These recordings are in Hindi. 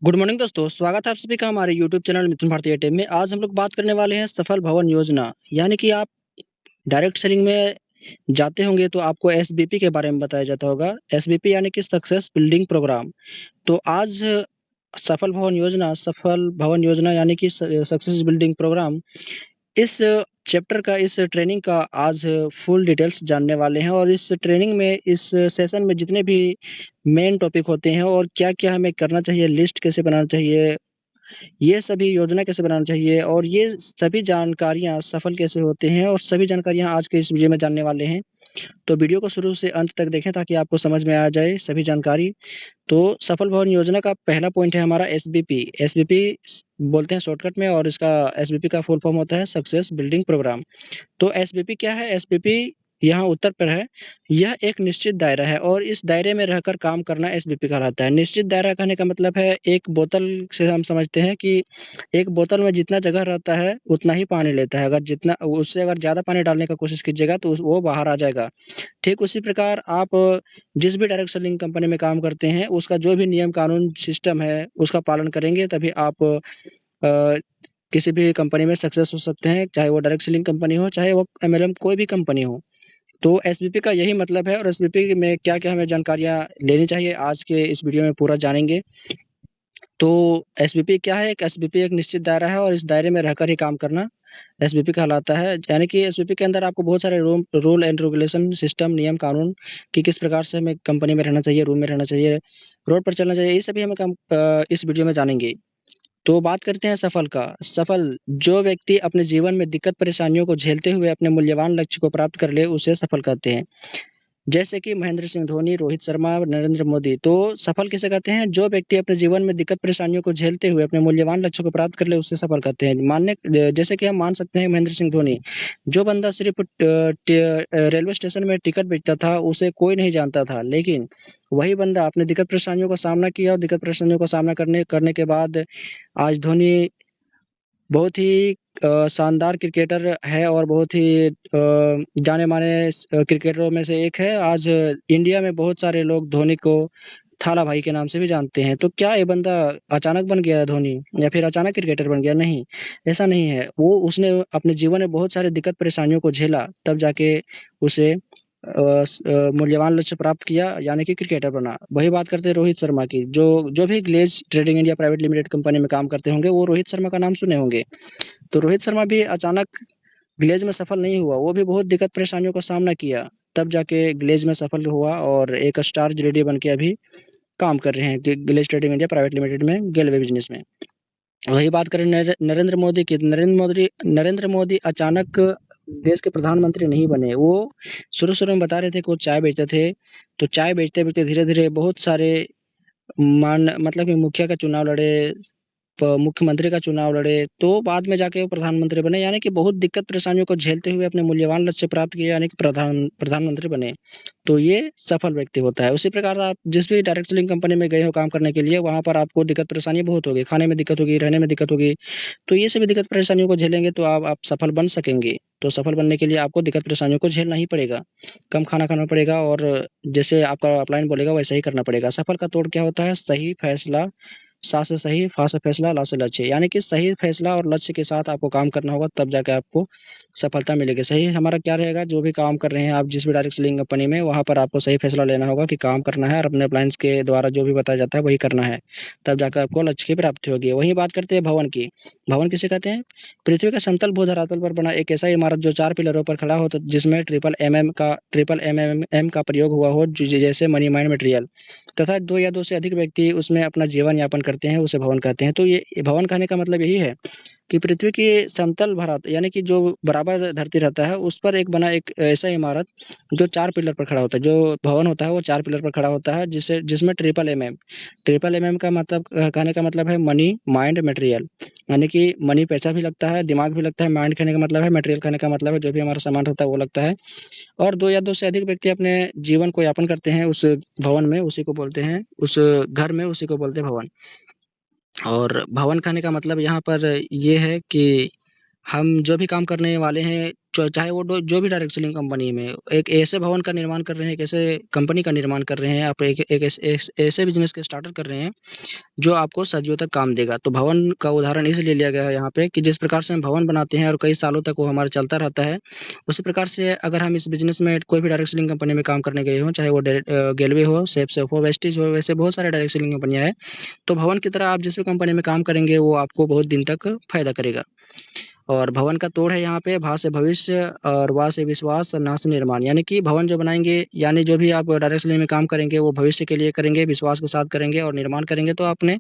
गुड मॉर्निंग दोस्तों, स्वागत है आप सभी का हमारे यूट्यूब चैनल मिथुन भारतीय टीम में। आज हम लोग बात करने वाले हैं सफल भवन योजना। यानी कि आप डायरेक्ट सेलिंग में जाते होंगे तो आपको एसबीपी के बारे में बताया जाता होगा। एसबीपी यानी कि सक्सेस बिल्डिंग प्रोग्राम। तो आज सफल भवन योजना यानी कि सक्सेस बिल्डिंग प्रोग्राम, इस चैप्टर का, इस ट्रेनिंग का आज फुल डिटेल्स जानने वाले हैं। और इस ट्रेनिंग में, इस सेशन में जितने भी मेन टॉपिक होते हैं और क्या-क्या हमें करना चाहिए, लिस्ट कैसे बनाना चाहिए, ये सभी योजना कैसे बनाना चाहिए और ये सभी जानकारियाँ सफल कैसे होते हैं, और सभी जानकारियाँ आज के इस वीडियो में जानने वाले हैं। तो वीडियो को शुरू से अंत तक देखें ताकि आपको समझ में आ जाए सभी जानकारी। तो सफल भवन योजना का पहला पॉइंट है हमारा एसबीपी। एसबीपी बोलते हैं शॉर्टकट में, और इसका एसबीपी का फुल फॉर्म होता है सक्सेस बिल्डिंग प्रोग्राम। तो एसबीपी क्या है? एसबीपी यहाँ उत्तर पर है। यह एक निश्चित दायरा है और इस दायरे में रहकर काम करना एसबीपी कहलाता है। निश्चित दायरा कहने का मतलब है, एक बोतल से हम समझते हैं कि एक बोतल में जितना जगह रहता है उतना ही पानी लेता है। अगर जितना उससे अगर ज़्यादा पानी डालने का कोशिश कीजिएगा तो वो बाहर आ जाएगा। ठीक उसी प्रकार आप जिस भी डायरेक्ट सेलिंग कंपनी में काम करते हैं, उसका जो भी नियम कानून सिस्टम है उसका पालन करेंगे, तभी आप किसी भी कंपनी में सक्सेस हो सकते हैं। चाहे वो डायरेक्ट सेलिंग कंपनी हो, चाहे वो एमएलएम कोई भी कंपनी हो। तो एसबीपी का यही मतलब है, और एसबीपी में क्या-क्या हमें जानकारियाँ लेनी चाहिए, आज के इस वीडियो में पूरा जानेंगे। तो एसबीपी क्या है? एक एसबीपी एक निश्चित दायरा है और इस दायरे में रहकर ही काम करना एसबीपी कहलाता है। यानी कि एसबीपी के अंदर आपको बहुत सारे रूल एंड रेगुलेशन, सिस्टम, नियम, कानून कि किस प्रकार से हमें कंपनी में रहना चाहिए, रूम में रहना चाहिए, रोड पर चलना चाहिए, ये सभी हमें इस वीडियो में जानेंगे। तो बात करते हैं सफल का। सफल, जो व्यक्ति अपने जीवन में दिक्कत परेशानियों को झेलते हुए अपने मूल्यवान लक्ष्य को प्राप्त कर ले, उसे सफल कहते हैं। जैसे कि महेंद्र सिंह धोनी, रोहित शर्मा, नरेंद्र मोदी। तो सफल किसे कहते हैं? जो व्यक्ति अपने जीवन में दिक्कत परेशानियों को झेलते हुए अपने मूल्यवान लक्ष्य को प्राप्त कर ले, उसे सफल कहते हैं। जैसे कि हम मान सकते हैं महेंद्र सिंह धोनी। जो बंदा सिर्फ रेलवे स्टेशन में टिकट बेचता था, उसे कोई नहीं जानता था, लेकिन वही बंदा अपने दिक्कत परेशानियों का सामना किया और दिक्कत परेशानियों का सामना करने करने के बाद आज धोनी बहुत ही शानदार क्रिकेटर है और बहुत ही जाने-माने क्रिकेटरों में से एक है। आज इंडिया में बहुत सारे लोग धोनी को थाला भाई के नाम से भी जानते हैं। तो क्या ये बंदा अचानक बन गया है धोनी, या फिर अचानक क्रिकेटर बन गया? नहीं, ऐसा नहीं है। वो उसने अपने जीवन में बहुत सारे दिक्कत परेशानियों को झेला, तब जाके उसे मूल्यवान लक्ष्य प्राप्त किया, यानी कि क्रिकेटर बना। वही बात करते हैं रोहित शर्मा की। जो जो भी ग्लेज़ trading India private limited company में काम करते होंगे, वो रोहित शर्मा का नाम सुने होंगे। तो रोहित शर्मा भी अचानक ग्लेज़ में सफल नहीं हुआ, वो भी बहुत दिक्कत परेशानियों का सामना किया, तब जाके ग्लेज़ में सफल हुआ और एक स्टार रेडी बन के अभी काम कर रहे हैं ग्लेज़ ट्रेडिंग इंडिया प्राइवेट लिमिटेड में, गेलवे बिज़नेस में। वही बात करें नरेंद्र मोदी की। नरेंद्र मोदी अचानक देश के प्रधानमंत्री नहीं बने। वो शुरू-शुरू में बता रहे थे कि वो चाय बेचते थे, तो चाय बेचते-बेचते धीरे-धीरे बहुत सारे मतलब कि मुखिया का चुनाव लड़े, मुख्यमंत्री का चुनाव लड़े, तो बाद में जाके वो प्रधानमंत्री बने। यानी कि बहुत दिक्कत परेशानियों को झेलते हुए अपने मूल्यवान लक्ष्य प्राप्त किए, यानी कि प्रधानमंत्री बने। तो ये सफल व्यक्ति होता है। उसी प्रकार आप जिस भी डायरेक्ट सेलिंग कंपनी में गए हो काम करने के लिए, वहाँ पर आपको दिक्कत परेशानी बहुत होगी। खाने में दिक्कत होगी, रहने में दिक्कत होगी। तो ये सभी दिक्कत परेशानियों को झेलेंगे तो आप सफल बन सकेंगे। तो सफल बनने के लिए आपको दिक्कत परेशानियों को झेलना ही पड़ेगा। कम खाना खाना पड़ेगा और जैसे आपका अपलाइन बोलेगा वैसा ही करना पड़ेगा। सफल का तोड़ क्या होता है? सही फैसला, सा से सही, फा से फैसला, ला से लक्ष्य। यानी कि सही फैसला और लक्ष्य के साथ आपको काम करना होगा, तब जाके आपको सफलता मिलेगी। सही हमारा क्या रहेगा? जो भी काम कर रहे हैं आप जिस भी डायरेक्ट सेलिंग कंपनी में, वहाँ पर आपको सही फैसला लेना होगा कि काम करना है और अपने अप्लायंस के द्वारा जो भी बताया जाता है वही करना है। तब जाकर आपको लक्ष्य की प्राप्ति होगी। वहीं बात करते हैं भवन की। भवन किसे कहते हैं? पृथ्वी के समतल भू-धरातल पर बना एक ऐसा इमारत जो 4 पिलरों पर खड़ा हो, तो जिसमें ट्रिपल एमएमएम का प्रयोग हुआ हो, जैसे मनी माइंड मटेरियल, तथा 2 या 2 से अधिक व्यक्ति उसमें अपना जीवन यापन करते हैं, उसे भवन कहते हैं। तो ये भवन कहने का मतलब यही है कि पृथ्वी की समतल भरत, यानी कि जो बराबर धरती रहता है, उस पर एक बना एक ऐसा इमारत जो 4 पिलर पर खड़ा होता है। जो भवन होता है वो 4 पिलर पर खड़ा होता है, जिसमें ट्रिपल एमएम का मतलब कहने का मतलब है मनी, माइंड, मटेरियल। यानी कि मनी पैसा भी लगता है, दिमाग भी लगता है, माइंड कहने का मतलब है, मटेरियल कहने का मतलब है जो भी हमारा सामान होता है वो लगता है। और 2 या 2 से अधिक व्यक्ति अपने जीवन को यापन करते हैं उस भवन में, उसी को बोलते हैं, उस घर में, उसी को बोलते हैं भवन। और भवन कहने का मतलब यहाँ पर ये है कि हम जो भी काम करने वाले हैं, चाहे वो जो भी डायरेक्ट सेलिंग कंपनी में, एक ऐसे भवन का निर्माण कर रहे हैं, एक ऐसे कंपनी का निर्माण कर रहे हैं, आप एक ऐसे बिजनेस के स्टार्टर कर रहे हैं जो आपको सदियों तक काम देगा। तो भवन का उदाहरण इसलिए लिया गया है यहाँ पे कि जिस प्रकार से हम भवन बनाते हैं और कई सालों तक वो हमारा चलता रहता है, उसी प्रकार से अगर हम इस बिज़नेस में कोई भी डायरेक्ट सेलिंग कंपनी में काम करने गए हों, चाहे वो गेलवे हो, सेफ हो, वेस्टीज हो, वैसे बहुत सारे डायरेक्ट सेलिंग कंपनियाँ हैं। तो भवन की तरह आप जिस भी कंपनी में काम करेंगे, वो आपको बहुत दिन तक फ़ायदा करेगा। और भवन का तोड़ है यहाँ पे भा से भविष्य और वा से विश्वास और ना से निर्माण। यानी कि भवन जो बनाएँगे, यानी जो भी आप डायरेक्ट सेलिंग में काम करेंगे, वो भविष्य के लिए करेंगे, विश्वास के साथ करेंगे और निर्माण करेंगे तो अपने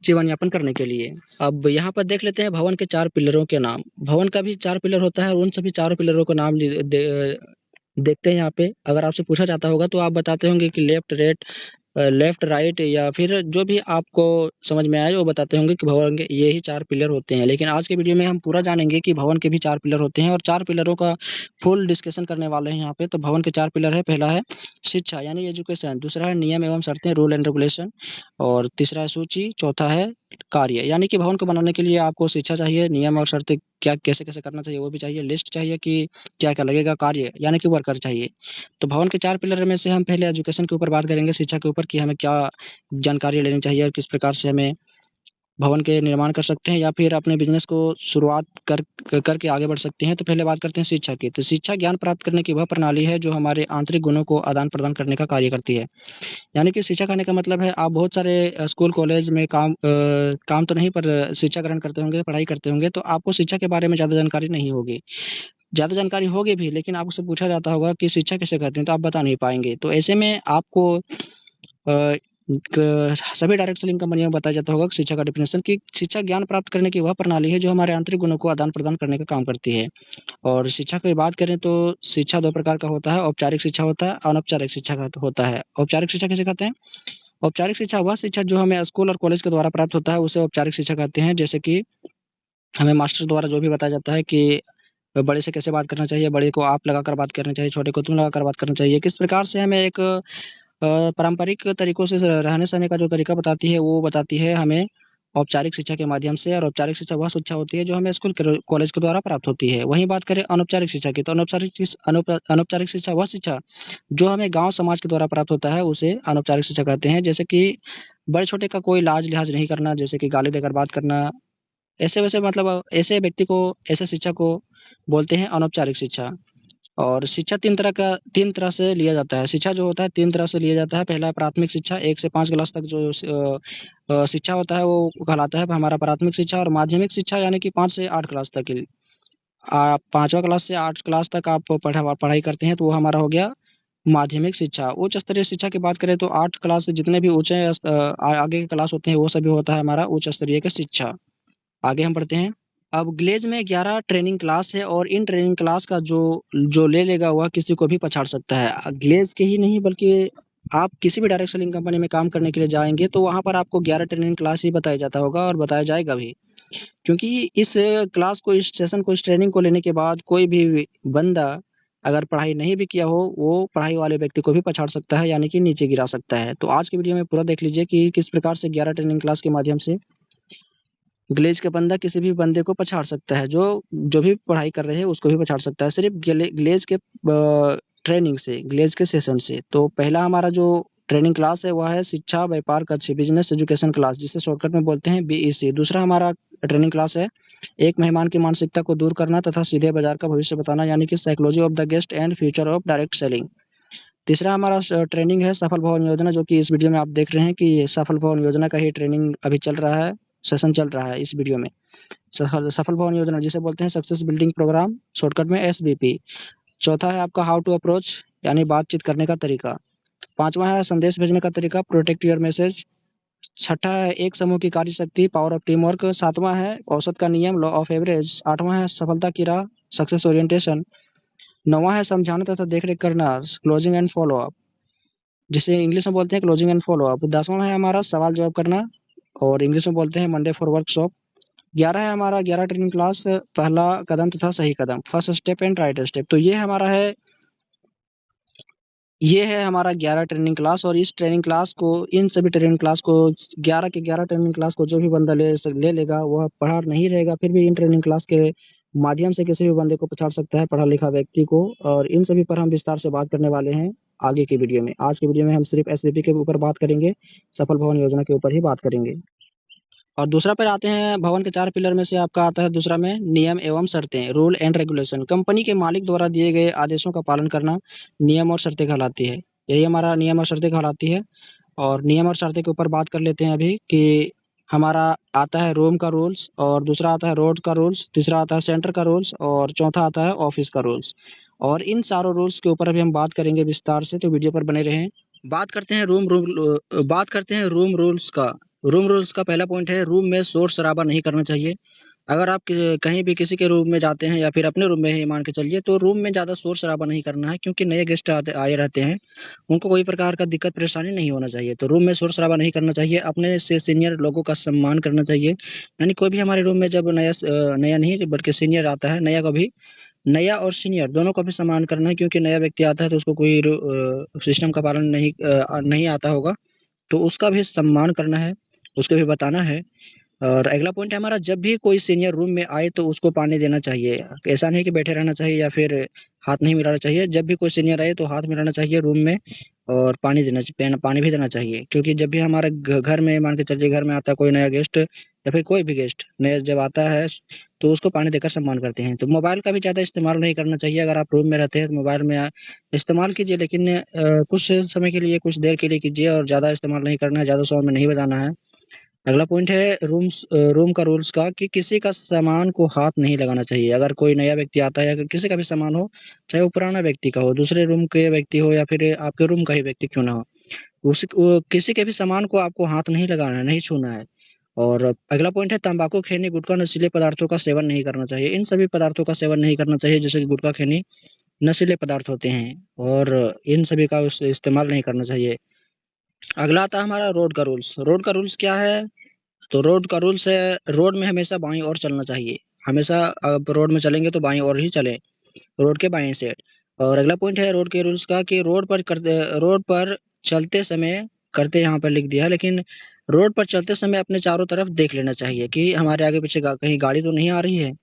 जीवन यापन करने के लिए। अब यहाँ पर देख लेते हैं भवन के 4 पिलरों के नाम। भवन का भी 4 पिलर होता है और उन सभी चारों पिलरों का नाम देखते हैं यहाँ पे। अगर आपसे पूछा जाता होगा तो आप बताते होंगे कि लेफ्ट, राइट या फिर जो भी आपको समझ में आए वो बताते होंगे कि भवन के ये ही 4 पिलर होते हैं। लेकिन आज के वीडियो में हम पूरा जानेंगे कि भवन के भी 4 पिलर होते हैं और 4 पिलरों का फुल डिस्कशन करने वाले हैं यहाँ पे। तो भवन के 4 पिलर है, पहला है शिक्षा यानी एजुकेशन, दूसरा है नियम एवं शर्तें रूल एंड रेगुलेशन और तीसरा है सूची, चौथा है कार्य। यानी कि भवन को बनाने के लिए आपको शिक्षा चाहिए, नियम और शर्तें क्या कैसे-कैसे करना चाहिए वो भी चाहिए, लिस्ट चाहिए कि क्या-क्या लगेगा, कार्य यानी कि वर्कर चाहिए। तो भवन के 4 पिलर में से हम पहले एजुकेशन के ऊपर बात करेंगे, शिक्षा के ऊपर कि हमें क्या जानकारी लेनी चाहिए और किस प्रकार से हमें भवन के निर्माण कर सकते हैं या फिर अपने बिज़नेस को शुरुआत करके आगे बढ़ सकते हैं। तो पहले बात करते हैं शिक्षा की। तो शिक्षा ज्ञान प्राप्त करने की वह प्रणाली है जो हमारे आंतरिक गुणों को आदान-प्रदान करने का कार्य करती है। यानी कि शिक्षा कहने का मतलब है आप बहुत सारे स्कूल कॉलेज में काम तो नहीं पर शिक्षा ग्रहण करते होंगे, पढ़ाई करते होंगे, तो आपको शिक्षा के बारे में ज़्यादा जानकारी नहीं होगी। ज़्यादा जानकारी होगी भी लेकिन आपसे पूछा जाता होगा कि शिक्षा किसे कहते हैं? तो आप बता नहीं पाएँगे। तो ऐसे में आपको अ, क सभी डायरेक्ट सेलिंग कंपनियों में बताया जाता होगा कि शिक्षा का डेफिनेशन कि शिक्षा ज्ञान प्राप्त करने की वह प्रणाली है जो हमारे आंतरिक गुणों को आदान-प्रदान करने का काम करती है। और शिक्षा की बात करें तो शिक्षा 2 प्रकार का होता है, औपचारिक शिक्षा होता है, अनौपचारिक शिक्षा का होता है। औपचारिक शिक्षा किसे कहते हैं? औपचारिक शिक्षा वह शिक्षा जो हमें स्कूल और कॉलेज के द्वारा प्राप्त होता है, उसे औपचारिक शिक्षा कहते हैं। जैसे कि हमें मास्टर द्वारा जो भी बताया जाता है कि बड़े से कैसे बात करना चाहिए, बड़े को आप लगाकर बात करनी चाहिए, छोटे को तुम लगाकर बात करनी चाहिए। किस प्रकार से हमें एक पारंपरिक तरीकों से रहने-सहने का जो तरीका बताती है, वो बताती है हमें औपचारिक शिक्षा के माध्यम से और औपचारिक शिक्षा वह शिक्षा होती है जो हमें स्कूल कॉलेज के द्वारा प्राप्त होती है। वहीं बात करें अनौपचारिक शिक्षा की, तो अनौपचारिक शिक्षा वह शिक्षा जो हमें गाँव समाज के द्वारा प्राप्त होता है, उसे अनौपचारिक शिक्षा कहते हैं। जैसे कि बड़े-छोटे का कोई लाज-लिहाज़ नहीं करना, जैसे कि गाली देकर बात करना, ऐसे-वैसे मतलब ऐसे व्यक्ति को, ऐसे शिक्षा को बोलते हैं अनौपचारिक शिक्षा। और शिक्षा 3 तरह से लिया जाता है। शिक्षा जो होता है 3 तरह से लिया जाता है। पहला है प्राथमिक शिक्षा 1 से 5 क्लास तक जो शिक्षा होता है वो कहलाता है हमारा प्राथमिक शिक्षा और माध्यमिक शिक्षा यानी कि 5 से 8 क्लास तक की। 5वाँ क्लास से 8 क्लास तक आप पढ़ाई करते हैं तो वो हमारा हो गया माध्यमिक शिक्षा। उच्च स्तरीय शिक्षा की बात करें तो 8 क्लास से जितने भी आगे के क्लास होते हैं वो सभी होता है हमारा उच्च स्तरीय की शिक्षा। आगे हम बढ़ते हैं। अब ग्लेज़ में 11 ट्रेनिंग क्लास है और इन ट्रेनिंग क्लास का जो जो ले लेगा वह किसी को भी पछाड़ सकता है। ग्लेज़ के ही नहीं बल्कि आप किसी भी डायरेक्ट सेलिंग कंपनी में काम करने के लिए जाएँगे तो वहाँ पर आपको 11 ट्रेनिंग क्लास ही बताया जाता होगा और बताया जाएगा भी। क्योंकि इस क्लास को, इस सेशन को, इस ट्रेनिंग को लेने के बाद कोई भी बंदा अगर पढ़ाई नहीं भी किया हो, वो पढ़ाई वाले व्यक्ति को भी पछाड़ सकता है यानी कि नीचे गिरा सकता है। तो आज की वीडियो में पूरा देख लीजिए कि किस प्रकार से 11 ट्रेनिंग क्लास के माध्यम से ग्लेज़ का बंदा किसी भी बंदे को पछाड़ सकता है, जो भी पढ़ाई कर रहे हैं उसको भी पछाड़ सकता है, सिर्फ़ ग्लेज़ के ट्रेनिंग से, ग्लेज़ के सेशन से। तो पहला हमारा जो ट्रेनिंग क्लास है, वह है शिक्षा व्यापार कक्ष बिज़नेस एजुकेशन क्लास, जिसे शॉर्टकट में बोलते हैं बीईसी। दूसरा हमारा ट्रेनिंग क्लास है, एक मेहमान की मानसिकता को दूर करना तथा सीधे बाज़ार का भविष्य बताना, यानी कि psychology of the guest and future of direct selling. तीसरा हमारा ट्रेनिंग है सफल भवन योजना, जो कि इस वीडियो में आप देख रहे हैं कि ये सफल भवन योजना का ही ट्रेनिंग अभी चल रहा है, सेशन चल रहा है इस वीडियो में। सफल सफल भवन योजना जिसे बोलते हैं सक्सेस बिल्डिंग प्रोग्राम, शॉर्टकट में एसबीपी। चौथा है आपका हाउ टू अप्रोच यानी बातचीत करने का तरीका। पाँचवाँ है संदेश भेजने का तरीका, प्रोटेक्ट योर मैसेज। छठा है एक समूह की कार्य शक्ति, पावर ऑफ टीम वर्क। सातवां है औसत का नियम, लॉ ऑफ एवरेज। आठवां है सफलता की राह, सक्सेस ओरिएंटेशन। नौवां है समझाना तथा देखरेख करना, क्लोजिंग एंड फॉलो अप, जिसे इंग्लिश में बोलते हैं क्लोजिंग एंड फॉलो अप। 10वां है हमारा सवाल जवाब करना और इंग्लिश में बोलते हैं मंडे फॉर वर्कशॉप। 11 है हमारा 11 ट्रेनिंग क्लास, पहला कदम तथा सही कदम, first step and right step. तो ये है हमारा 11 ट्रेनिंग क्लास और इस ट्रेनिंग क्लास को, इन सभी ट्रेनिंग क्लास को 11 के 11 ट्रेनिंग क्लास को जो भी बंदा ले लेगा, वह पढ़ा नहीं रहेगा, फिर भी इन ट्रेनिंग क्लास के माध्यम से किसी भी बंदे को पछाड़ सकता है, पढ़ा-लिखा व्यक्ति को, और इन सभी पर हम विस्तार से बात करने वाले हैं आगे की वीडियो में। आज की वीडियो में हम सिर्फ़ एसवीपी के ऊपर बात करेंगे, सफल भवन योजना के ऊपर ही बात करेंगे। और दूसरा पर आते हैं, भवन के 4 पिलर में से आपका आता है दूसरा में नियम एवं शर्तें, रूल एंड रेगुलेशन। कंपनी के मालिक द्वारा दिए गए आदेशों का पालन करना नियम और शर्तें कहलाती है। यही हमारा नियम और शर्तें कहलाती है। और नियम और शर्तें के ऊपर बात कर लेते हैं अभी कि हमारा आता है रूम का रूल्स, और दूसरा आता है रोड का रूल्स, तीसरा आता है सेंटर का रूल्स, और चौथा आता है ऑफिस का रूल्स। और इन चारों रूल्स के ऊपर अभी हम बात करेंगे विस्तार से, तो वीडियो पर बने रहें। बात करते हैं रूम रूल्स का। रूम रूल्स का पहला पॉइंट है, रूम में शोर-शराबा नहीं करना चाहिए। अगर आप कहीं भी किसी के रूम में जाते हैं या फिर अपने रूम में ही मान के चलिए, तो रूम में ज़्यादा शोर-शराबा नहीं करना है, क्योंकि नए गेस्ट आए रहते हैं, उनको कोई प्रकार का दिक्कत परेशानी नहीं होना चाहिए। तो रूम में शोर-शराबा नहीं करना चाहिए, अपने से सीनियर लोगों का सम्मान करना चाहिए। यानी कोई भी हमारे रूम में जब नया नहीं बल्कि सीनियर आता है, नया और सीनियर दोनों का भी सम्मान करना है, क्योंकि नया व्यक्ति आता है तो उसको कोई सिस्टम का पालन नहीं आता होगा, तो उसका भी सम्मान करना है, उसको भी बताना है। और अगला पॉइंट है हमारा, जब भी कोई सीनियर रूम में आए तो उसको पानी देना चाहिए। ऐसा नहीं कि बैठे रहना चाहिए या फिर हाथ नहीं मिलाना चाहिए। जब भी कोई सीनियर आए तो हाथ मिलाना चाहिए रूम में, और पानी भी देना चाहिए, क्योंकि जब भी हमारे घर में मान के चलिए घर में आता है कोई नया गेस्ट या फिर कोई भी गेस्ट नया जब आता है, तो उसको पानी देकर सम्मान करते हैं। तो मोबाइल का भी ज़्यादा इस्तेमाल नहीं करना चाहिए। अगर आप रूम में रहते हैं तो मोबाइल में इस्तेमाल कीजिए, लेकिन कुछ समय के लिए, कुछ देर के लिए कीजिए, और ज़्यादा इस्तेमाल नहीं करना है, ज़्यादा साउंड में नहीं बजाना है। अगला पॉइंट है रूम का रूल्स का, कि किसी का सामान को हाथ नहीं लगाना चाहिए। अगर कोई नया व्यक्ति आता है या किसी का भी सामान हो, चाहे वो पुराना व्यक्ति का हो, दूसरे रूम के व्यक्ति हो या फिर आपके रूम का ही व्यक्ति क्यों ना हो, किसी के भी सामान को आपको हाथ नहीं लगाना है, नहीं छूना है। और अगला पॉइंट है, तंबाकू, खैनी, गुटखा, नशीले पदार्थों का सेवन नहीं करना चाहिए। इन सभी पदार्थों का सेवन नहीं करना चाहिए, जैसे कि गुटखा, खैनी नशीले पदार्थ होते हैं, और इन सभी का इस्तेमाल नहीं करना चाहिए। अगला आता है हमारा रोड का रूल्स। रोड का रूल्स क्या है? तो रोड का रूल्स है, रोड में हमेशा बाईं ओर चलना चाहिए। हमेशा आप रोड में चलेंगे तो बाईं ओर ही चलें, रोड के बाएँ साइड। और अगला पॉइंट है रोड के रूल्स का, कि रोड पर चलते समय करते यहाँ पर लिख दिया है, लेकिन रोड पर चलते समय अपने चारों तरफ देख लेना चाहिए कि हमारे आगे-पीछे कहीं गाड़ी तो नहीं आ रही है।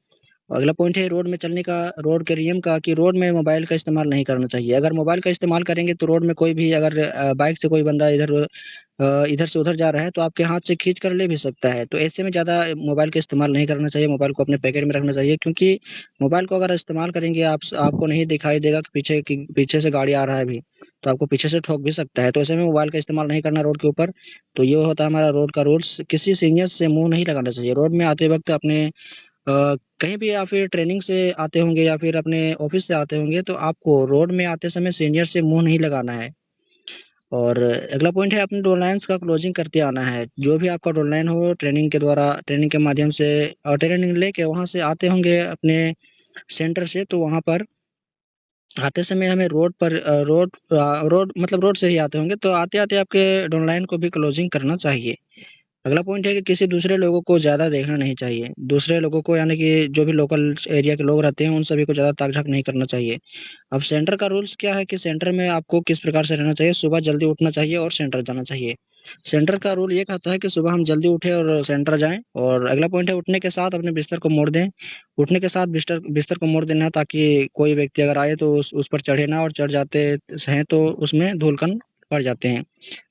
अगला पॉइंट है रोड के नियम का, कि रोड में मोबाइल का इस्तेमाल नहीं करना चाहिए। अगर मोबाइल का इस्तेमाल करेंगे तो रोड में कोई भी अगर बाइक से कोई बंदा इधर से उधर जा रहा है, तो आपके हाथ से खींच कर ले भी सकता है। तो ऐसे में ज़्यादा मोबाइल का इस्तेमाल नहीं करना चाहिए, मोबाइल को अपने पैकेट में रखना चाहिए, क्योंकि मोबाइल को अगर इस्तेमाल करेंगे आपको नहीं दिखाई देगा कि पीछे से गाड़ी आ रहा है अभी, तो आपको पीछे से ठोक भी सकता है। तो ऐसे में मोबाइल का इस्तेमाल नहीं करना रोड के ऊपर। तो ये होता है हमारा रोड का रूल्स। किसी सीनियर से मुँह नहीं लगाना चाहिए। रोड में आते वक़्त कहीं भी या फिर ट्रेनिंग से आते होंगे या फिर अपने ऑफिस से आते होंगे, तो आपको रोड में आते समय सीनियर से मुँह नहीं लगाना है। और अगला पॉइंट है, अपने डोरलाइन्स का क्लोजिंग करते आना है। जो भी आपका डोरलाइन हो, ट्रेनिंग के माध्यम से और ट्रेनिंग लेके वहाँ से आते होंगे अपने सेंटर से, तो वहाँ पर आते समय हमें रोड मतलब रोड से ही आते होंगे, तो आते-आते आपके डोरलाइन को भी क्लोजिंग करना चाहिए। अगला पॉइंट है कि किसी दूसरे लोगों को ज़्यादा देखना नहीं चाहिए। दूसरे लोगों को, यानी कि जो भी लोकल एरिया के लोग रहते हैं, उन सभी को ज़्यादा ताक-झाँक नहीं करना चाहिए। अब सेंटर का रूल्स क्या है, कि सेंटर में आपको किस प्रकार से रहना चाहिए, सुबह जल्दी उठना चाहिए और सेंटर जाना चाहिए। सेंटर का रूल ये कहता है कि सुबह हम जल्दी उठें और सेंटर जाएँ। और अगला पॉइंट है, उठने के साथ अपने बिस्तर को मोड़ दें। उठने के साथ बिस्तर को मोड़ देना है, ताकि कोई व्यक्ति अगर आए तो उस पर चढ़े ना, और चढ़ जाते हैं तो उसमें धूल-कण पड़ जाते हैं।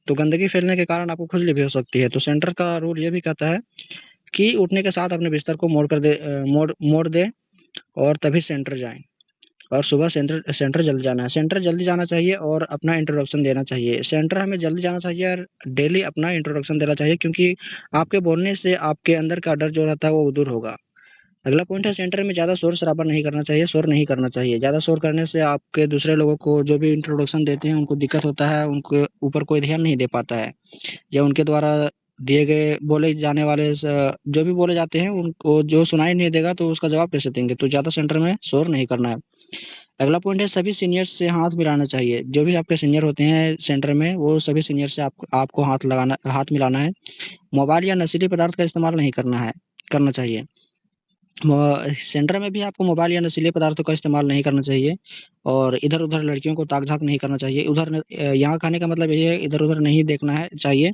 तो गंदगी फैलने के कारण आपको खुजली भी हो सकती है। तो सेंटर का रूल ये भी कहता है कि उठने के साथ अपने बिस्तर को मोड़ दें और तभी सेंटर जाएँ। और सुबह सेंटर जल्दी जाना है। सेंटर जल्दी जाना चाहिए और अपना इंट्रोडक्शन देना चाहिए। सेंटर हमें जल्दी जाना चाहिए और डेली अपना इंट्रोडक्शन देना चाहिए, क्योंकि आपके बोलने से आपके अंदर का डर जो रहता है वो दूर होगा। अगला पॉइंट है, सेंटर में ज़्यादा शोर-शराबा नहीं करना चाहिए, शोर नहीं करना चाहिए। ज़्यादा शोर करने से आपके दूसरे लोगों को जो भी इंट्रोडक्शन देते हैं उनको दिक्कत होता है, उनके ऊपर कोई ध्यान नहीं दे पाता है, या उनके द्वारा दिए गए बोले जाने वाले जो भी बोले जाते हैं उनको जो सुनाई नहीं देगा तो उसका जवाब कैसे देंगे? तो ज़्यादा सेंटर में शोर नहीं करना है। अगला पॉइंट है, सभी सीनियर्स से हाथ मिलाना चाहिए। जो भी आपके सीनियर होते हैं सेंटर में, वो सभी सीनियर से आपको हाथ मिलाना है। मोबाइल या नशीले पदार्थ का इस्तेमाल नहीं करना चाहिए। सेंटर में भी आपको मोबाइल या नशीले पदार्थों का इस्तेमाल नहीं करना चाहिए, और इधर-उधर लड़कियों को ताक-झाँक नहीं करना चाहिए। यहाँ कहने का मतलब ये है, इधर-उधर नहीं देखना है चाहिए।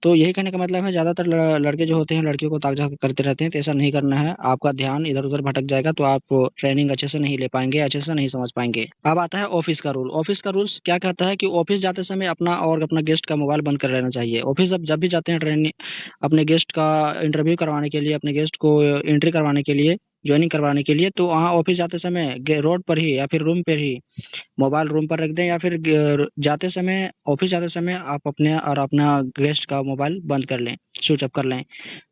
तो यही कहने का मतलब है ज़्यादातर लड़के जो होते हैं लड़कियों को ताक झाँक करते रहते हैं, तो ऐसा नहीं करना है। आपका ध्यान इधर-उधर भटक जाएगा तो आप ट्रेनिंग अच्छे से नहीं ले पाएँगे, अच्छे से नहीं समझ पाएँगे। अब आता है ऑफ़िस का रूल। ऑफ़िस का रूल्स क्या कहता है कि ऑफ़िस जाते समय अपना और अपना गेस्ट का मोबाइल बंद कर लेना चाहिए। ऑफ़िस जब भी जाते हैं अपने गेस्ट का इंटरव्यू करवाने के लिए, अपने गेस्ट को एंट्री करवाने के लिए, जॉइनिंग करवाने के लिए, तो वहाँ ऑफ़िस जाते समय रोड पर ही या फिर रूम पर ही मोबाइल रूम पर रख दें या फिर जाते समय ऑफिस जाते समय आप अपने और अपना गेस्ट का मोबाइल बंद कर लें, स्विच ऑफ कर लें।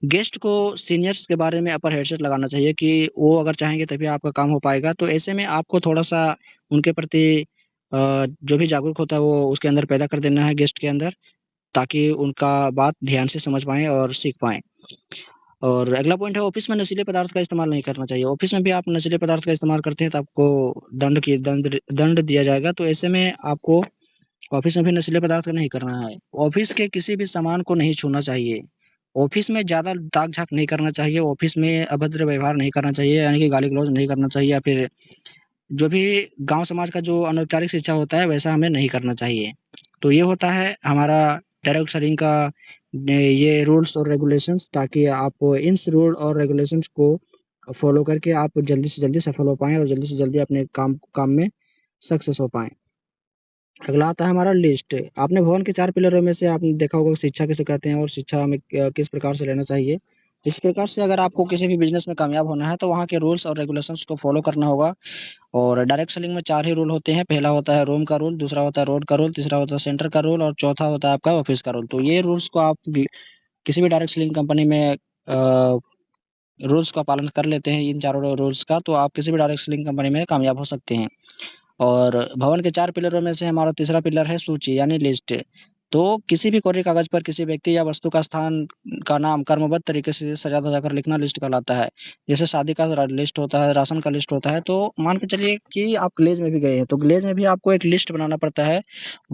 गेस्ट को सीनियर्स के बारे में अपर हेडसेट लगाना चाहिए कि वो अगर चाहेंगे तभी आपका काम हो पाएगा। तो ऐसे में आपको थोड़ा-सा उनके प्रति जो भी जागरूक होता है वो उसके अंदर पैदा कर देना है गेस्ट के अंदर, ताकि उनका बात ध्यान से समझ पाएँ और सीख पाएँ। और अगला पॉइंट है ऑफ़िस में नशीले पदार्थ का इस्तेमाल नहीं करना चाहिए। ऑफ़िस में भी आप नशीले पदार्थ का इस्तेमाल करते हैं तो आपको दंड दिया जाएगा। तो ऐसे में आपको ऑफ़िस में भी नशीले पदार्थ का नहीं करना है। ऑफ़िस के किसी भी सामान को नहीं छूना चाहिए। ऑफ़िस में ज़्यादा ताक-झाँक नहीं करना चाहिए। ऑफ़िस में अभद्र व्यवहार नहीं करना चाहिए, यानी कि गाली-गलौज नहीं करना चाहिए या फिर जो भी गाँव समाज का जो अनौपचारिक शिक्षा होता है वैसा हमें नहीं करना चाहिए। तो ये होता है हमारा डायरेक्ट सेलिंग का ये रूल्स और रेगुलेशंस, ताकि आप इन रूल और रेगुलेशंस को फॉलो करके आप जल्दी से जल्दी सफल हो पाएँ और जल्दी से जल्दी अपने काम काम में सक्सेस हो पाएँ। अगला आता है हमारा लिस्ट। आपने भवन के 4 पिलरों में से आपने देखा होगा शिक्षा किसे कहते हैं और शिक्षा हमें किस प्रकार से लेना चाहिए। इस प्रकार से अगर आपको किसी भी बिज़नेस में कामयाब होना है तो वहाँ के रूल्स और रेगुलेशंस को फॉलो करना होगा। और डायरेक्ट सेलिंग में 4 ही रूल होते हैं। पहला होता है रूम का रूल, दूसरा होता है रोड का रूल, तीसरा होता है सेंटर का रूल और चौथा होता है आपका ऑफिस का रूल। तो ये रूल्स को आप किसी भी डायरेक्ट सेलिंग कंपनी में रूल्स का पालन कर लेते हैं, इन चारों रूल्स का, तो आप किसी भी डायरेक्ट सेलिंग कंपनी में कामयाब हो सकते हैं। और भवन के 4 पिलरों में से हमारा तीसरा पिलर है सूची यानी लिस्ट। तो किसी भी कोरे कागज़ पर किसी व्यक्ति या वस्तु का स्थान का नाम क्रमबद्ध तरीके से सजा-धजा कर लिखना लिस्ट कहलाता है। जैसे शादी का लिस्ट होता है, राशन का लिस्ट होता है, तो मान के चलिए कि आप विलेज में भी गए हैं, तो विलेज में भी आपको एक लिस्ट बनाना पड़ता है।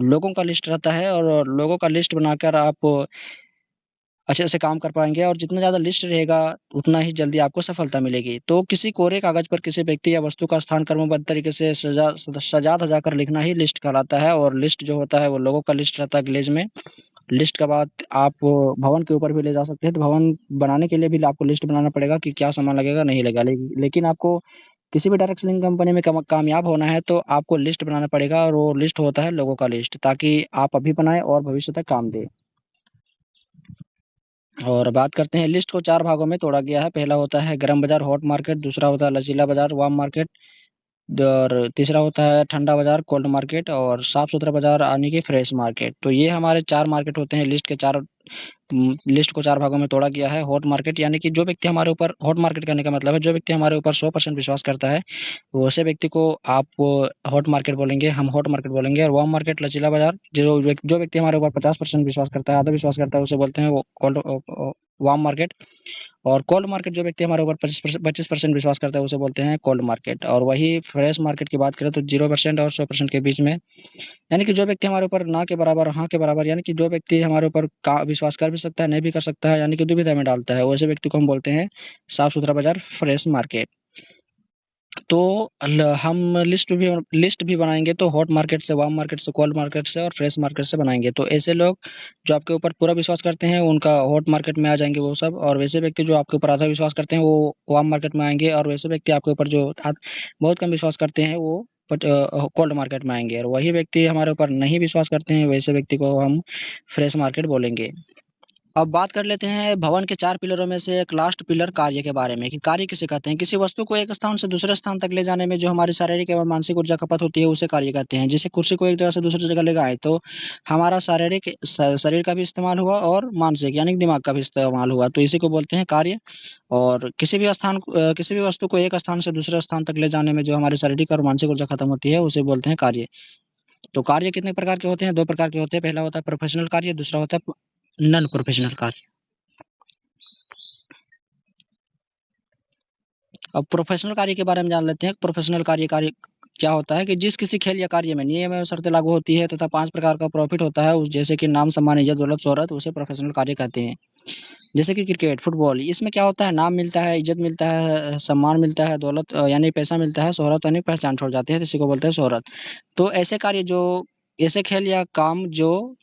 लोगों का लिस्ट रहता है और लोगों का लिस्ट बनाकर आप अच्छे से काम कर पाएँगे और जितना ज़्यादा लिस्ट रहेगा, उतना ही जल्दी आपको सफलता मिलेगी। तो किसी कोरे कागज़ पर किसी व्यक्ति या वस्तु का स्थान क्रमबद्ध तरीके से सजा-धजा कर लिखना ही लिस्ट कहलाता है और लिस्ट जो होता है वो लोगों का लिस्ट रहता है विलेज में। लिस्ट के बाद आप भवन के ऊपर भी ले जा सकते हैं, तो भवन बनाने के लिए भी आपको लिस्ट बनाना पड़ेगा कि क्या सामान लगेगा, नहीं लगेगा। लेकिन आपको किसी भी डायरेक्ट सेलिंग कंपनी में कामयाब होना है, तो आपको लिस्ट बनाना पड़ेगा और वो लिस्ट होता है लोगों का लिस्ट, ताकि आप अभी बनाएँ और भविष्य तक काम दे। और बात करते हैं लिस्ट को 4 भागों में तोड़ा गया है। पहला होता है गरम बाज़ार हॉट मार्केट, दूसरा होता है लचीला बाज़ार वार्म मार्केट और तीसरा होता है ठंडा बाज़ार कोल्ड मार्केट और साफ-सुथरा बाज़ार यानी कि फ्रेश मार्केट। तो ये हमारे 4 मार्केट होते हैं लिस्ट के 4 लिस्ट को 4 भागों में तोड़ा गया है। हॉट मार्केट यानी कि जो व्यक्ति हमारे ऊपर हॉट मार्केट कहने का मतलब है जो व्यक्ति हमारे ऊपर 100% विश्वास करता है, वैसे व्यक्ति को आप हॉट मार्केट बोलेंगे, हम हॉट मार्केट बोलेंगे और वार्म मार्केट लचीला बाज़ार जो व्यक्ति हमारे ऊपर 50% विश्वास करता है, आधा विश्वास करता है, उसे बोलते हैं वो वार्म मार्केट और कोल्ड मार्केट जो व्यक्ति हमारे ऊपर 25% विश्वास करता है, उसे बोलते हैं कोल्ड मार्केट और वही फ्रेश मार्केट की बात करें तो 0% और 100% के बीच में, यानी कि जो व्यक्ति हमारे ऊपर ना के बराबर, हाँ के बराबर, यानी कि जो व्यक्ति हमारे ऊपर का विश्वास कर भी सकता है, नहीं भी कर सकता है, यानी कि दुविधा में डालता है, वैसे व्यक्ति को हम बोलते हैं साफ-सुथरा बाज़ार, फ्रेश मार्केट। तो हम लिस्ट भी बनाएँगे तो हॉट मार्केट से, वार्म मार्केट से, कोल्ड मार्केट से और फ्रेश मार्केट से बनाएँगे। तो ऐसे लोग जो आपके ऊपर पूरा विश्वास करते हैं, उनका हॉट मार्केट में आ जाएँगे वो सब और वैसे व्यक्ति जो आपके ऊपर आधा विश्वास करते हैं, वो वार्म मार्केट में आएँगे और वैसे व्यक्ति आपके ऊपर जो बहुत कम विश्वास करते हैं, वो कोल्ड मार्केट में आएँगे और वही व्यक्ति हमारे ऊपर नहीं विश्वास करते हैं, वैसे व्यक्ति को हम फ्रेश मार्केट बोलेंगे। अब बात कर लेते हैं भवन के 4 पिलरों में से एक लास्ट पिलर कार्य के बारे में कि कार्य किसे कहते हैं? किसी वस्तु को एक स्थान से दूसरे स्थान तक ले जाने में जो हमारी शारीरिक एवं मानसिक ऊर्जा खपत होती है, उसे कार्य कहते हैं। जैसे कुर्सी को एक जगह से दूसरी जगह ले गए तो हमारा शारीरिक शरीर का भी इस्तेमाल हुआ और मानसिक यानी कि दिमाग का भी इस्तेमाल हुआ, तो इसी को बोलते हैं कार्य। और किसी भी वस्तु को एक स्थान से दूसरे स्थान तक ले जाने में जो हमारी शारीरिक और मानसिक ऊर्जा खत्म होती है, उसे बोलते हैं कार्य। तो कार्य कितने प्रकार के होते हैं? 2 प्रकार के होते हैं। पहला होता है प्रोफेशनल कार्य, दूसरा होता है नॉन प्रोफेशनल कार्य। अब प्रोफ़ेशनल कार्य के बारे में जान लेते हैं। प्रोफ़ेशनल कार्य क्या होता है कि जिस किसी खेल या कार्य में नियम एवं शर्तें लागू होती है तथा 5 प्रकार का प्रॉफ़िट होता है, उस जैसे कि नाम, सम्मान, इज़्ज़त, दौलत, शोहरत, उसे प्रोफ़ेशनल कार्य कहते हैं। जैसे कि क्रिकेट, फुटबॉल, इसमें क्या होता है नाम मिलता है, इज़्ज़त मिलता है, सम्मान मिलता है, दौलत यानी पैसा मिलता है, शोहरत यानी पहचान छुड़ जाती है, तो इसी को बोलते हैं शोहरत। तो ऐसे खेल या काम जो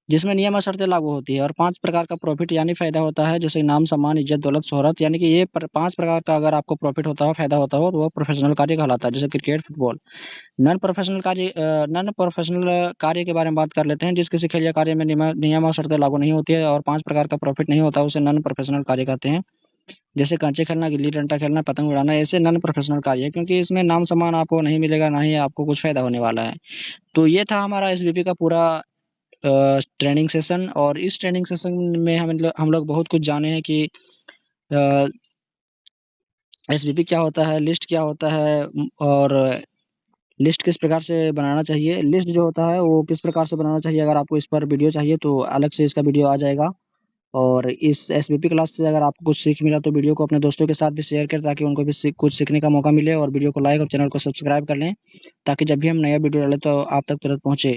जिसमें नियम और शर्तें लागू होती है और 5 प्रकार का प्रॉफिट यानी फ़ायदा होता है, जैसे नाम, सम्मान, इज़्ज़त, दौलत, शोहरत यानी कि ये 5 प्रकार का अगर आपको प्रॉफिट होता हो, फ़ायदा होता हो, तो वो प्रोफ़ेशनल कार्य कहलाता है, जैसे क्रिकेट, फुटबॉल। नॉन प्रोफ़ेशनल कार्य के बारे में बात कर लेते हैं, जिस किसी खेल या कार्य में नियम और शर्तें लागू नहीं होती है और 5 प्रकार का प्रॉफिट नहीं होता, उसे नॉन प्रोफ़ेशनल कार्य कहते हैं। जैसे कंचे खेलना, गिल्ली-डंडा खेलना, पतंग उड़ाना, ऐसे नॉन प्रोफ़ेशनल कार्य है, क्योंकि इसमें नाम-सम्मान आपको नहीं मिलेगा, ना ही आपको कुछ फ़ायदा होने वाला है। तो ये था हमारा एसवीपी का पूरा ट्रेनिंग सेशन और इस ट्रेनिंग सेशन में हम लोग बहुत कुछ जाने हैं कि अ, एसवीपी क्या होता है, लिस्ट क्या होता है और लिस्ट किस प्रकार से बनाना चाहिए। लिस्ट जो होता है वो किस प्रकार से बनाना चाहिए, अगर आपको इस पर वीडियो चाहिए तो अलग से इसका वीडियो आ जाएगा। और इस एसवीपी क्लास से अगर आपको कुछ सीख मिला तो वीडियो को अपने दोस्तों के साथ भी शेयर करें, ताकि उनको भी कुछ सीखने का मौका मिले और वीडियो को लाइक और चैनल को सब्सक्राइब कर लें, ताकि जब भी हम नया वीडियो डालें तो आप तक तुरंत पहुँचे।